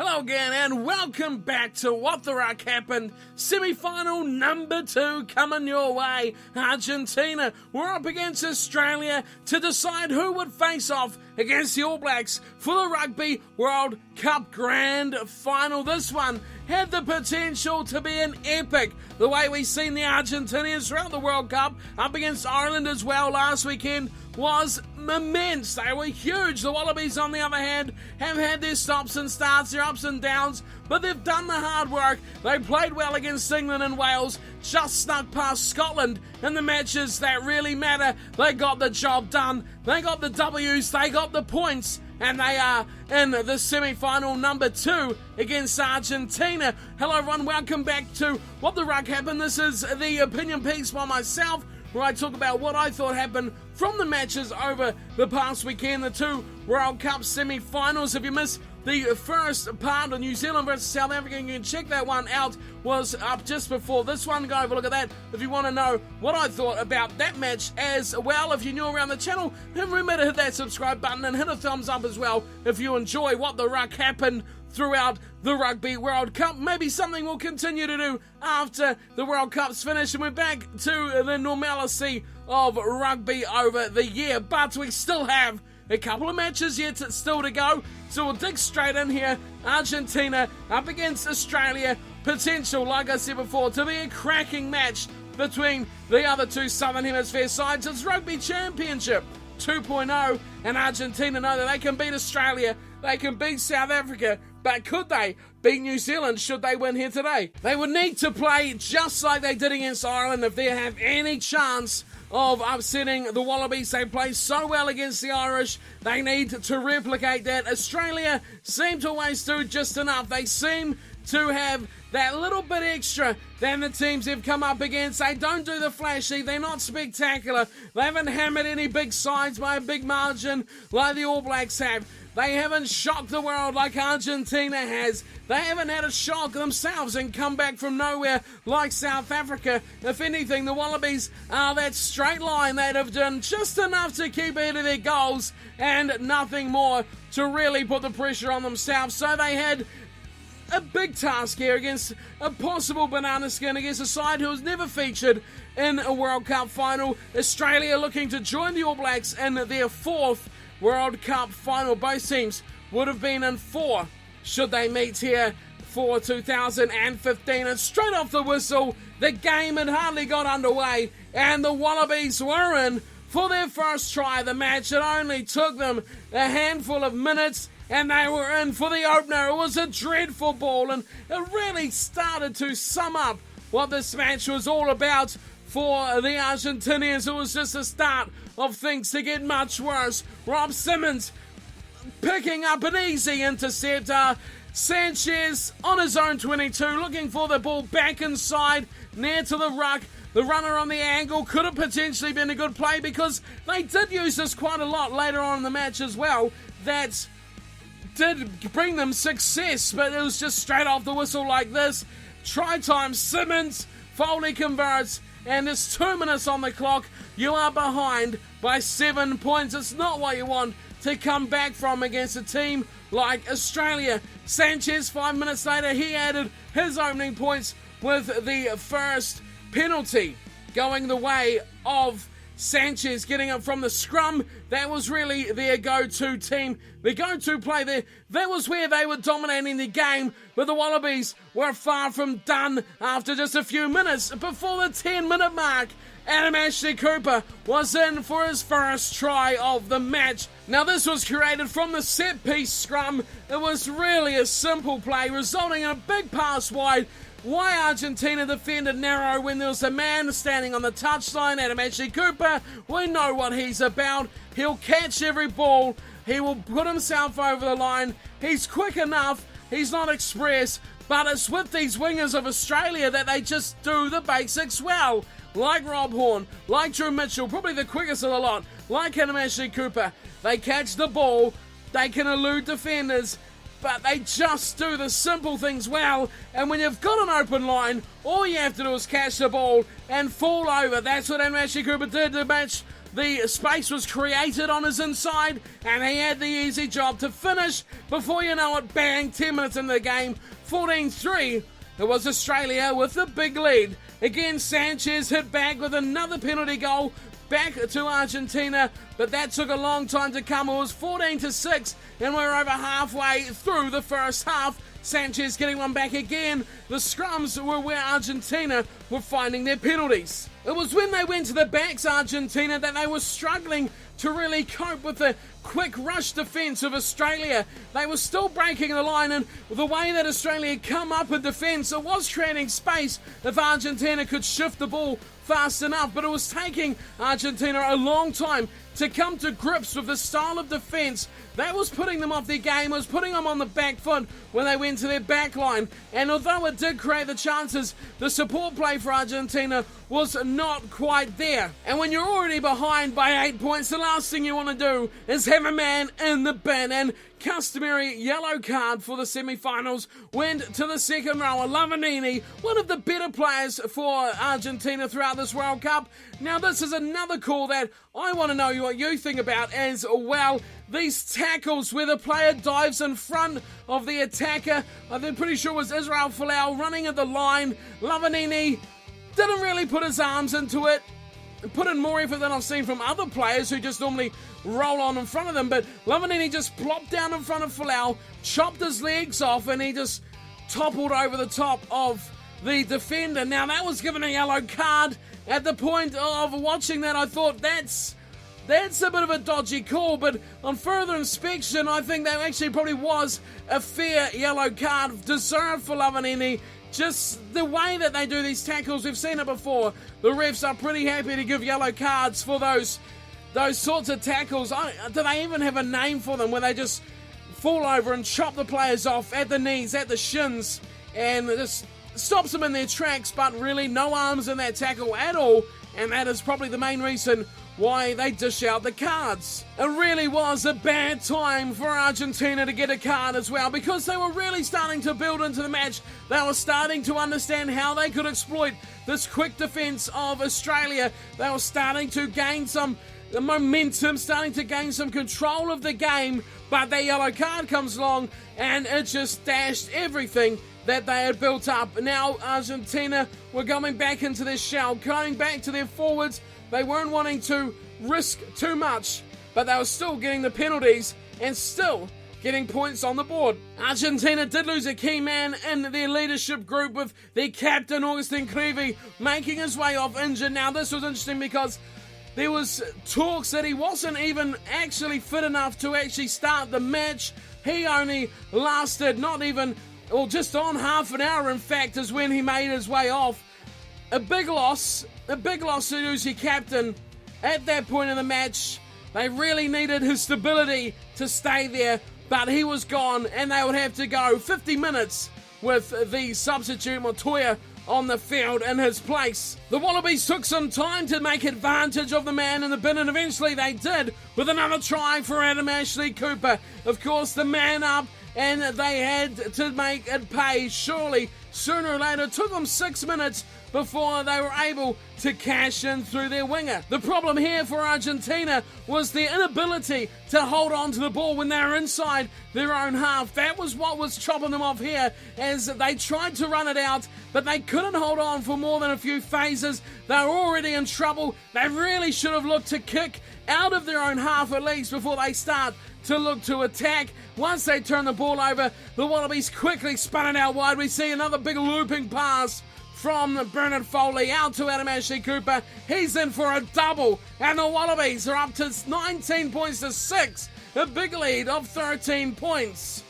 Hello again and welcome back to What the Ruck Happened. Semi-final number 2 coming your way. Argentina were up against Australia to decide who would face off against the All Blacks for the Rugby World Cup Grand Final. This one had the potential to be an epic, the way we've seen the Argentinians throughout the World Cup up against Ireland as well last weekend was immense. They were huge. The Wallabies, on the other hand, have had their stops and starts, their ups and downs, but they've done the hard work. They played well against England and Wales, just snuck past Scotland in the matches that really matter. They got the job done. They got the W's, they got the points, and they are in the semi-final number 2 against Argentina. Hello everyone, welcome back to What the Ruck Happened. This is the opinion piece by myself, where I talk about what I thought happened from the matches over the past weekend, the 2 World Cup semi-finals. If you missed the first part of New Zealand versus South Africa, you can check that one out, was up just before this one. Go have a look at that if you want to know what I thought about that match as well. If you're new around the channel, then remember to hit that subscribe button and hit a thumbs up as well if you enjoy What the Ruck Happened throughout the Rugby World Cup. Maybe something we'll continue to do after the World Cup's finished and we're back to the normalcy of rugby over the year. But we still have a couple of matches yet still to go, so we'll dig straight in here. Argentina up against Australia. Potential, like I said before, to be a cracking match between the other two Southern Hemisphere sides. It's Rugby Championship 2.0, and Argentina know that they can beat Australia, they can beat South Africa, but could they beat New Zealand should they win here today? They would need to play just like they did against Ireland if they have any chance of upsetting the Wallabies. They played so well against the Irish, they need to replicate that. Australia seem to always do just enough. They seem to have that little bit extra than the teams they've come up against. They don't do the flashy, they're not spectacular. They haven't hammered any big sides by a big margin like the All Blacks have. They haven't shocked the world like Argentina has. They haven't had a shock themselves and come back from nowhere like South Africa. If anything, the Wallabies are that straight line that have done just enough to keep ahead of their goals and nothing more to really put the pressure on themselves. So they had a big task here against a possible banana skin against a side who has never featured in a World Cup final. Australia looking to join the All Blacks in their 4th World Cup final. Both teams would have been in 4 should they meet here for 2015. And straight off the whistle, the game had hardly got underway and the Wallabies were in for their first try. The match, it only took them a handful of minutes and they were in for the opener. It was a dreadful ball and it really started to sum up what this match was all about for the Argentinians. It was just the start of things to get much worse. Rob Simmons picking up an easy intercept. Sanchez on his own 22, looking for the ball back inside, near to the ruck. The runner on the angle could have potentially been a good play because they did use this quite a lot later on in the match as well. That did bring them success, but it was just straight off the whistle like this. Try time, Simmons, Foley converts, and there's 2 minutes on the clock. You are behind by 7 points. It's not what you want to come back from against a team like Australia. Sanchez, 5 minutes later, he added his opening points with the first penalty going the way of Sanchez, getting up from the scrum. That was really their go-to team, their go-to play there. That was where they were dominating the game, but the Wallabies were far from done after just a few minutes. Before the 10-minute mark, Adam Ashley Cooper was in for his first try of the match. Now this was created from the set-piece scrum. It was really a simple play, resulting in a big pass wide. Why Argentina defended narrow when there was a man standing on the touchline? Adam Ashley Cooper, we know what he's about. He'll catch every ball. He will put himself over the line. He's quick enough. He's not express. But it's with these wingers of Australia that they just do the basics well. Like Rob Horne, like Drew Mitchell, probably the quickest of the lot, like Adam Ashley Cooper. They catch the ball. They can elude defenders. But they just do the simple things well, and when you've got an open line, all you have to do is catch the ball and fall over. That's what Ashley Cooper did to match The space was created on his inside, and he had the easy job to finish. Before you know it, bang, 10 minutes into the game, 14-3. It was Australia with the big lead. Again, Sanchez hit back with another penalty goal back to Argentina, but that took a long time to come. It was 14-6, and we're over halfway through the first half. Sanchez getting one back again. The scrums were where Argentina were finding their penalties. It was when they went to the backs, Argentina, that they were struggling to really cope with the quick rush defence of Australia. They were still breaking the line, and the way that Australia come up in defence, it was creating space if Argentina could shift the ball fast enough, but it was taking Argentina a long time to come to grips with the style of defence that was putting them off their game, was putting them on the back foot when they went to their back line. And although it did create the chances, the support play for Argentina was not quite there. And when you're already behind by 8 points, the last thing you want to do is have a man in the bin. And customary yellow card for the semi-finals went to the second rower, Lavanini, one of the better players for Argentina throughout this World Cup. Now this is another call that I want to know what you think about as well. These tackles where the player dives in front of the attacker, I'm pretty sure it was Israel Folau running at the line. Lavanini didn't really put his arms into it, put in more effort than I've seen from other players who just normally roll on in front of them, but Lavanini just plopped down in front of Folau, chopped his legs off, and he just toppled over the top of the defender. Now that was given a yellow card. At the point of watching that, I thought that's a bit of a dodgy call, but on further inspection, I think that actually probably was a fair yellow card deserved for Lavanini. Just the way that they do these tackles, we've seen it before. The refs are pretty happy to give yellow cards for those sorts of tackles. Do they even have a name for them, where they just fall over and chop the players off at the knees, at the shins, and just stops them in their tracks, but really no arms in that tackle at all, and that is probably the main reason why they dish out the cards. It really was a bad time for Argentina to get a card as well, because they were really starting to build into the match. They were starting to understand how they could exploit this quick defence of Australia. They were starting to gain some momentum, starting to gain some control of the game, but that yellow card comes along and it just dashed everything that they had built up. Now Argentina were going back into their shell, going back to their forwards. They weren't wanting to risk too much, but they were still getting the penalties and still getting points on the board. Argentina did lose a key man in their leadership group, with their captain Agustin Creevy making his way off injured. Now this was interesting because there was talks that he wasn't even actually fit enough to actually start the match. He only lasted just on half an hour, in fact, is when he made his way off. A big loss to lose your captain at that point in the match. They really needed his stability to stay there, but he was gone, and they would have to go 50 minutes with the substitute Montoya on the field in his place. The Wallabies took some time to make advantage of the man in the bin, and eventually they did, with another try for Adam Ashley Cooper. Of course, the man up, and they had to make it pay, surely. Sooner or later, it took them 6 minutes before they were able to cash in through their winger. The problem here for Argentina was their inability to hold on to the ball when they were inside their own half. That was what was chopping them off here, as they tried to run it out, but they couldn't hold on for more than a few phases. They were already in trouble. They really should have looked to kick out of their own half at least before they start to look to attack. Once they turn the ball over, the Wallabies quickly spun it out wide. We see another big looping pass from Bernard Foley out to Adam Ashley Cooper. He's in for a double, and the Wallabies are up to 19 points to 6, a big lead of 13 points.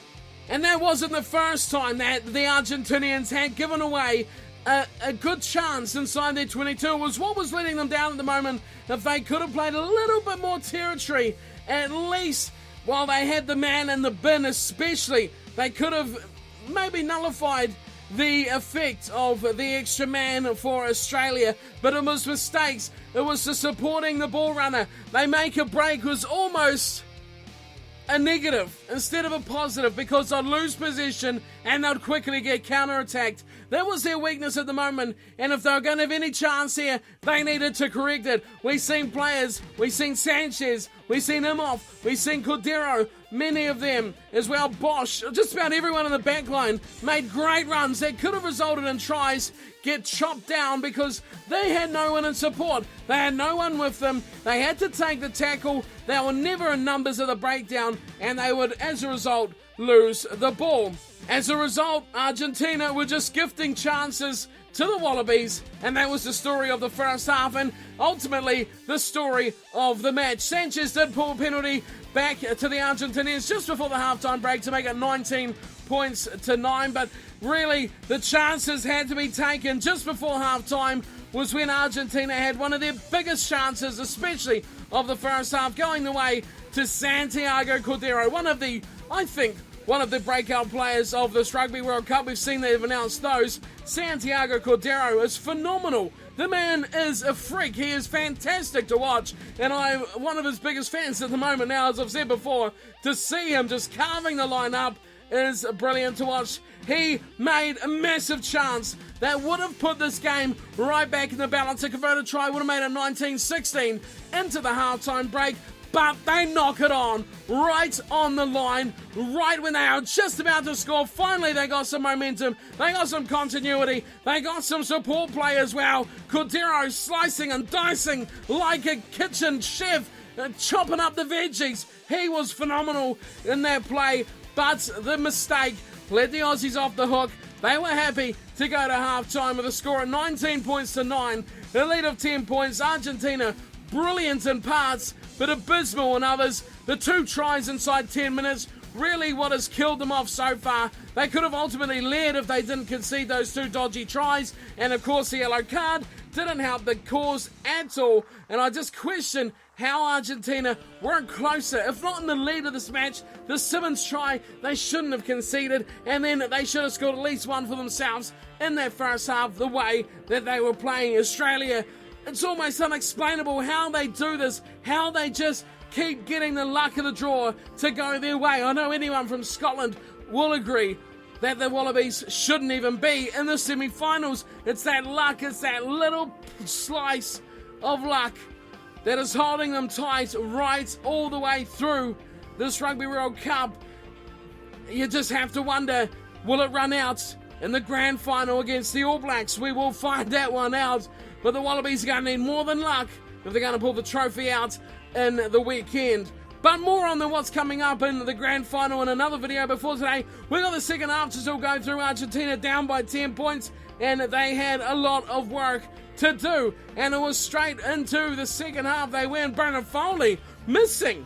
And that wasn't the first time that the Argentinians had given away a good chance inside their 22. It was what was letting them down at the moment. If they could have played a little bit more territory, at least while they had the man in the bin especially, they could have maybe nullified the effect of the extra man for Australia. But it was mistakes. It was the supporting the ball runner. They make a break. It was almost a negative instead of a positive because they'd lose possession and they'd quickly get counter-attacked. That was their weakness at the moment, and if they were going to have any chance here, they needed to correct it. We've seen players, we've seen Sanchez, we've seen Imhoff, we've seen Cordero, many of them as well. Bosch, just about everyone in the back line made great runs that could have resulted in tries get chopped down because they had no one in support. They had no one with them. They had to take the tackle. They were never in numbers of the breakdown, and they would, as a result, lose the ball. As a result, Argentina were just gifting chances to the Wallabies, and that was the story of the first half and ultimately the story of the match. Sanchez did pull a penalty back to the Argentinians just before the halftime break to make it 19 points to 9, but really the chances had to be taken just before halftime was when Argentina had one of their biggest chances, especially of the first half, going the way to Santiago Cordero, one of the breakout players of this Rugby World Cup. We've seen they've announced those. Santiago Cordero is phenomenal. The man is a freak. He is fantastic to watch, and I'm one of his biggest fans at the moment now, as I've said before. To see him just carving the line up is brilliant to watch. He made a massive chance that would have put this game right back in the balance. A converted try would have made it 19-16 into the halftime break. But they knock it on, right on the line, right when they are just about to score. Finally, they got some momentum, they got some continuity, they got some support play as well. Cordero slicing and dicing like a kitchen chef, chopping up the veggies. He was phenomenal in that play, but the mistake let the Aussies off the hook. They were happy to go to half-time with a score of 19 points to 9, a lead of 10 points. Argentina, brilliant in parts, but abysmal in others. The 2 tries inside 10 minutes, really what has killed them off so far. They could have ultimately led if they didn't concede those 2 dodgy tries, and of course the yellow card didn't help the cause at all. And I just question how Argentina weren't closer, if not in the lead of this match. The Simmons try, they shouldn't have conceded, and then they should have scored at least one for themselves in that first half, the way that they were playing. Australia, it's almost unexplainable how they do this, how they just keep getting the luck of the draw to go their way. I know anyone from Scotland will agree that the Wallabies shouldn't even be in the semi-finals. It's that luck, it's that little slice of luck that is holding them tight right all the way through this Rugby World Cup. You just have to wonder, will it run out in the grand final against the All Blacks? We will find that one out. But the Wallabies are going to need more than luck if they're going to pull the trophy out in the weekend. But more on what's coming up in the grand final in another video. Before today, we got the second half to still go through. Argentina down by 10 points, and they had a lot of work to do. And it was straight into the second half. They went. Brendan Foley missing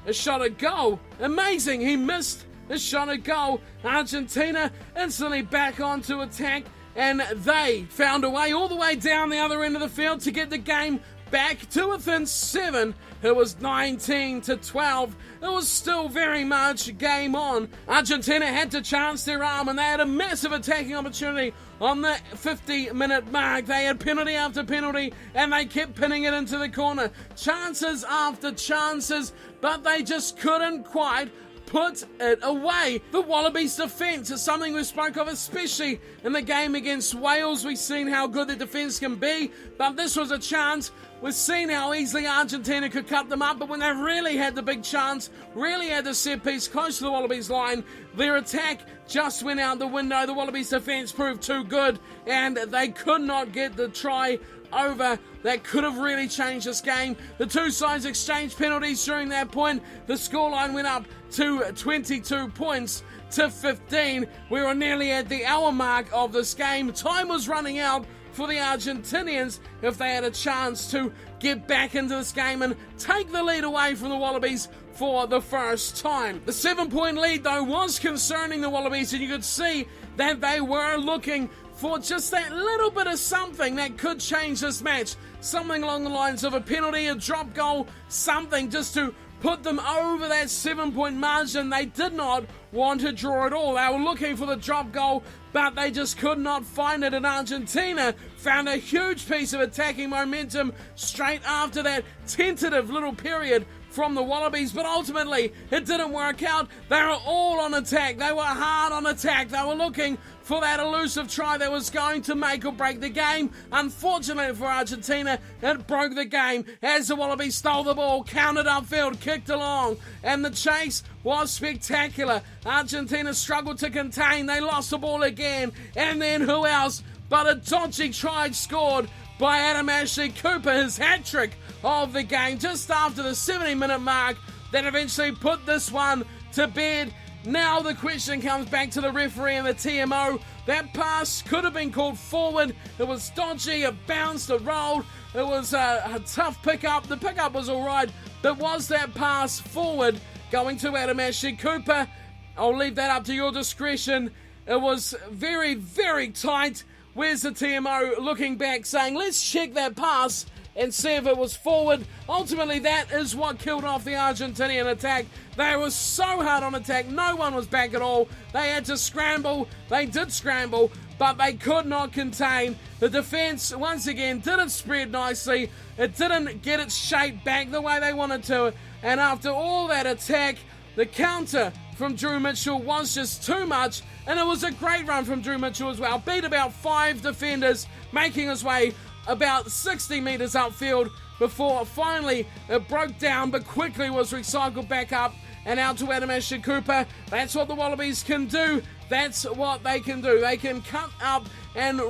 a shot at goal. Amazing, he missed a shot at goal. Argentina instantly back onto attack, and they found a way all the way down the other end of the field to get the game back to within 7. It was 19-12. It was still very much game on. Argentina had to chance their arm, and they had a massive attacking opportunity on the 50-minute mark. They had penalty after penalty, and they kept pinning it into the corner. Chances after chances, but they just couldn't quite put it away. The Wallabies' defence is something we spoke of, especially in the game against Wales. We've seen how good the defence can be, but this was a chance. We've seen how easily Argentina could cut them up, but when they really had the big chance, really had the set piece close to the Wallabies' line, their attack just went out the window. The Wallabies' defence proved too good, and they could not get the try over that could have really changed this game. The two sides exchanged penalties during that point. The scoreline went up to 22 points to 15. We were nearly at the hour mark of this game. Time was running out for the Argentinians if they had a chance to get back into this game and take the lead away from the Wallabies for the first time. The 7-point lead, though, was concerning the Wallabies, and you could see that they were looking for just that little bit of something that could change this match. Something along the lines of a penalty, a drop goal, something just to put them over that 7-point margin. They did not want to draw at all. They were looking for the drop goal, but they just could not find it. And Argentina found a huge piece of attacking momentum straight after that tentative little period from the Wallabies, but ultimately it didn't work out. They were all on attack. They were hard on attack. They were looking for that elusive try that was going to make or break the game. Unfortunately for Argentina, it broke the game as the Wallabies stole the ball, counted upfield, kicked along, and the chase was spectacular. Argentina struggled to contain. They lost the ball again, and then who else but a dodgy try scored by Adam Ashley Cooper, his hat-trick of the game, just after the 70-minute mark, that eventually put this one to bed. Now the question comes back to the referee and the TMO. That pass could have been called forward. It was dodgy, it bounced, it rolled. It was a tough pickup. The pickup was all right, but was that pass forward going to Adam Ashley Cooper? I'll leave that up to your discretion. It was very, very tight. Where's the TMO looking back saying, let's check that pass and see if it was forward? Ultimately, that is what killed off the Argentinian attack. They were so hard on attack, no one was back at all. They had to scramble. They did scramble, but they could not contain. The defence, once again, didn't spread nicely. It didn't get its shape back the way they wanted to. And after all that attack, the counter from Drew Mitchell was just too much, and it was a great run from Drew Mitchell as well. Beat about 5 defenders, making his way about 60 metres upfield before finally it broke down, but quickly was recycled back up and out to Adam Ashley Cooper. That's what the Wallabies can do. That's what they can do. They can cut up and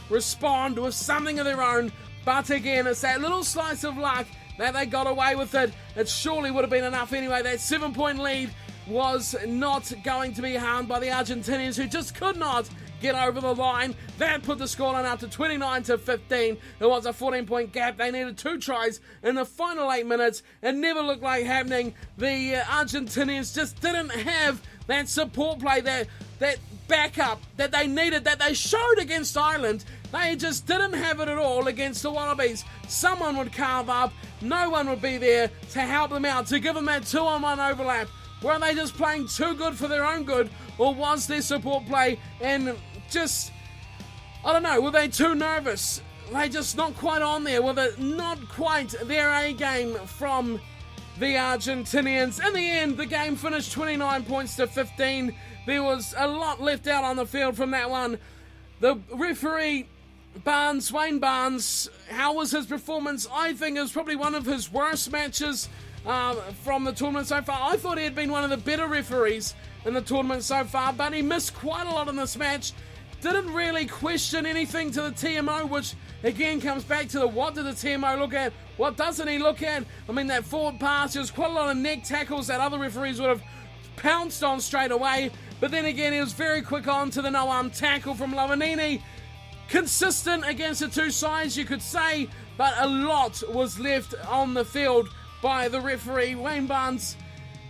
respond with something of their own. But again, it's that little slice of luck that they got away with it. It surely would have been enough anyway. That 7-point lead was not going to be harmed by the Argentinians, who just could not get over the line. That put the scoreline up to 29-15. It was a 14-point gap. They needed 2 tries in the final 8 minutes. It never looked like happening. The Argentinians just didn't have that support play, that backup that they needed, that they showed against Ireland. They just didn't have it at all against the Wallabies. Someone would carve up. No one would be there to help them out, to give them that 2-on-1 overlap. Were they just playing too good for their own good, or was their support play and just, I don't know, were they too nervous? They just not quite on there. Were they not quite their A game from the Argentinians? In the end, the game finished 29 points to 15. There was a lot left out on the field from that one. The referee, Wayne Barnes, how was his performance? I think it was probably one of his worst matches from the tournament so far. I thought he had been one of the better referees in the tournament so far, but he missed quite a lot in this match. Didn't really question anything to the TMO, which again comes back to the what did the TMO look at? What doesn't he look at? I mean, that forward pass, there was quite a lot of neck tackles that other referees would have pounced on straight away. But then again, he was very quick on to the no-arm tackle from Lavanini. Consistent against the two sides, you could say, but a lot was left on the field by the referee. Wayne Barnes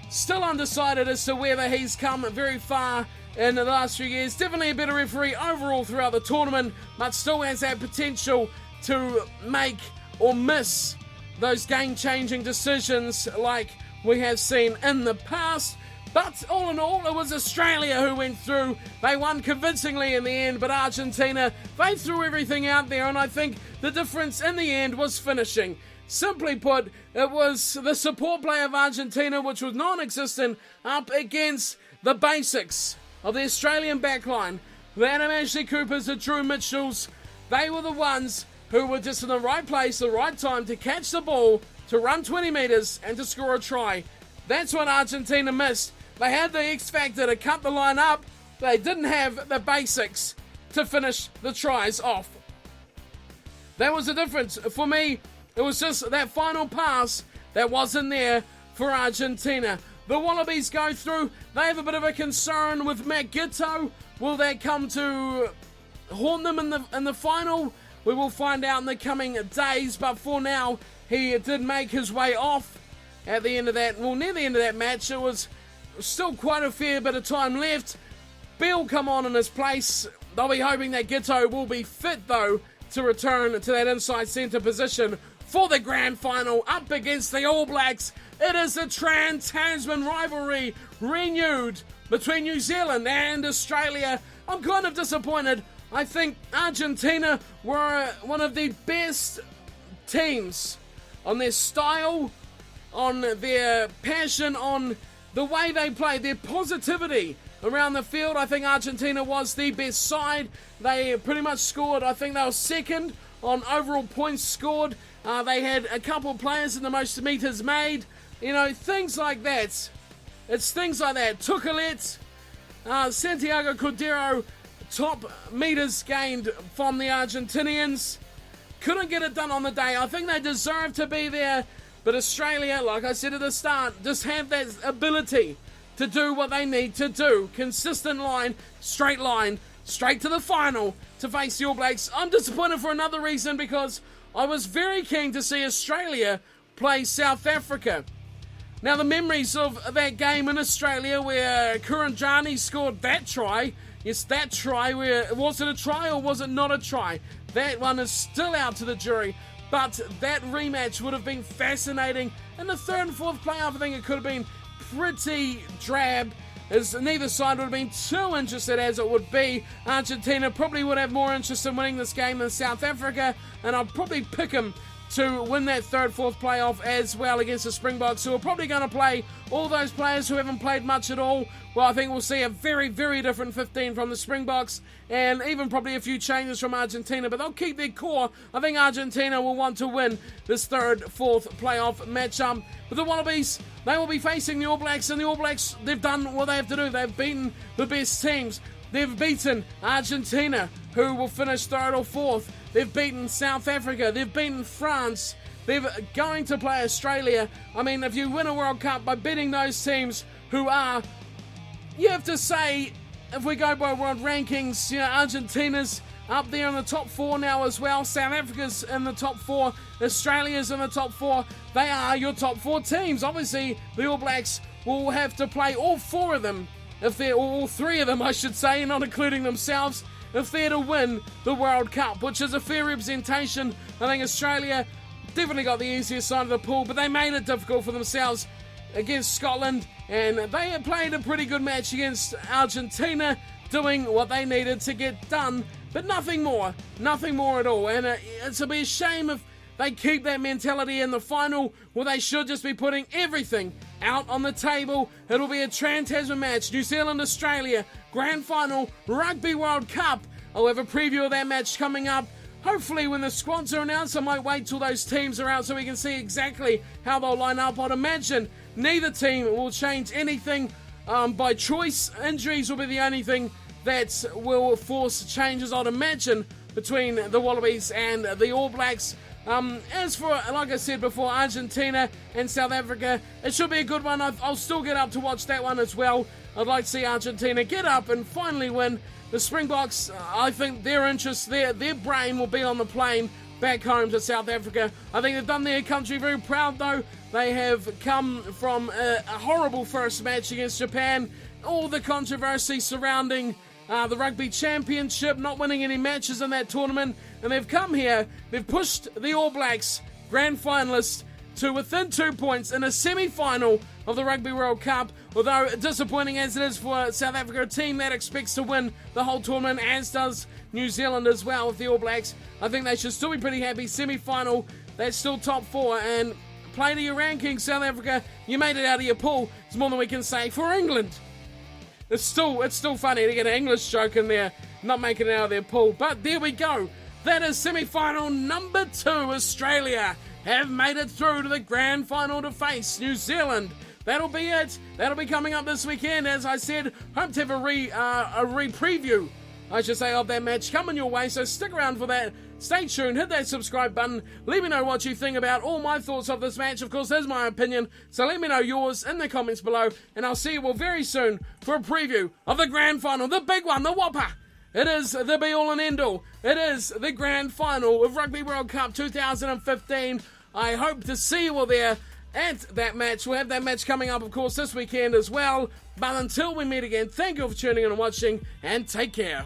still undecided as to whether he's come very far in the last few years. Definitely a better referee overall throughout the tournament, but still has that potential to make or miss those game-changing decisions like we have seen in the past. But all in all, it was Australia who went through. They won convincingly in the end, but Argentina, they threw everything out there, and I think the difference in the end was finishing. Simply put, it was the support play of Argentina, which was non-existent, up against the basics of the Australian backline. The Adam Ashley Coopers, the Drew Mitchells, they were the ones who were just in the right place, the right time to catch the ball, to run 20 metres and to score a try. That's what Argentina missed. They had the X factor to cut the line up. They didn't have the basics to finish the tries off. That was the difference. For me, it was just that final pass that wasn't there for Argentina. The Wallabies go through. They have a bit of a concern with Matt Giteau. Will that come to haunt them in the final? We will find out in the coming days. But for now, he did make his way off at the end of that. Well, near the end of that match, it was still quite a fair bit of time left. Beale come on in his place. They'll be hoping that Giteau will be fit, though, to return to that inside centre position for the grand final up against the All Blacks. It is the Trans-Tasman rivalry renewed between New Zealand and Australia. I'm kind of disappointed. I think Argentina were one of the best teams on their style on their passion, on the way they played, their positivity around the field. I think Argentina was the best side. They pretty much scored, I think they were second on overall points scored. They had a couple of players in the most meters made. You know, things like that. It's things like that. Tucalet, Santiago Cordero, top meters gained from the Argentinians. Couldn't get it done on the day. I think they deserve to be there. But Australia, like I said at the start, just have that ability to do what they need to do. Consistent line, straight to the final to face the All Blacks. I'm disappointed for another reason, because I was very keen to see Australia play South Africa. Now, the memories of that game in Australia where Kuranjani scored that try, yes, that try, where was it a try or was it not a try? That one is still out to the jury, but that rematch would have been fascinating. In the third and fourth playoff, I think it could have been pretty drab, as neither side would have been too interested as it would be. Argentina probably would have more interest in winning this game than South Africa, and I'll probably pick them to win that third, fourth playoff as well against the Springboks, who are probably going to play all those players who haven't played much at all. Well, I think we'll see a very, very different 15 from the Springboks, and even probably a few changes from Argentina, but they'll keep their core. I think Argentina will want to win this third, fourth playoff matchup. But the Wallabies, they will be facing the All Blacks, and the All Blacks, they've done what they have to do. They've beaten the best teams. They've beaten Argentina, who will finish third or fourth. They've beaten South Africa. They've beaten France. They're going to play Australia. I mean, if you win a World Cup by beating those teams who are, you have to say, if we go by world rankings, you know, Argentina's up there in the top four now as well. South Africa's in the top four. Australia's in the top four. They are your top four teams. Obviously, the All Blacks will have to play all four of them, if they're all three of them, I should say, not including themselves, if they're to win the World Cup, which is a fair representation. I think Australia definitely got the easiest side of the pool, but they made it difficult for themselves against Scotland, and they had played a pretty good match against Argentina, doing what they needed to get done, but nothing more at all. And it'll be a shame if they keep that mentality in the final, where they should just be putting everything out on the table. It'll be a Trans-Tasman match, New Zealand-Australia, Grand Final, Rugby World Cup. I'll have a preview of that match coming up. Hopefully when the squads are announced, I might wait till those teams are out so we can see exactly how they'll line up. I'd imagine neither team will change anything by choice. Injuries will be the only thing that will force changes, I'd imagine, between the Wallabies and the All Blacks. As for, like I said before, Argentina and South Africa, it should be a good one. I'll still get up to watch that one as well. I'd like to see Argentina get up and finally win. The Springboks, I think their interest, their brain will be on the plane back home to South Africa. I think they've done their country very proud, though. They have come from a horrible first match against Japan. All the controversy surrounding the Rugby Championship, not winning any matches in that tournament, and they've come here, they've pushed the All Blacks, grand finalists, to within 2 points in a semi-final of the Rugby World Cup. Although disappointing as it is for South Africa, a team that expects to win the whole tournament, as does New Zealand as well with the All Blacks, I think they should still be pretty happy. Semi-final, that's still top four, and play to your rankings, South Africa. You made it out of your pool. It's more than we can say for England. It's still funny to get an English joke in there, not making it out of their pool. But there we go. That is semi-final number 2. Australia have made it through to the grand final to face New Zealand. That'll be it. That'll be coming up this weekend. As I said, hope to have a re-preview, I should say, of that match coming your way. So stick around for that. Stay tuned, hit that subscribe button, let me know what you think about all my thoughts of this match. Of course, there's my opinion, so let me know yours in the comments below, and I'll see you all very soon for a preview of the grand final, the big one, the whopper. It is the be-all and end-all. It is the grand final of Rugby World Cup 2015. I hope to see you all there at that match. We'll have that match coming up, of course, this weekend as well. But until we meet again, thank you for tuning in and watching, and take care.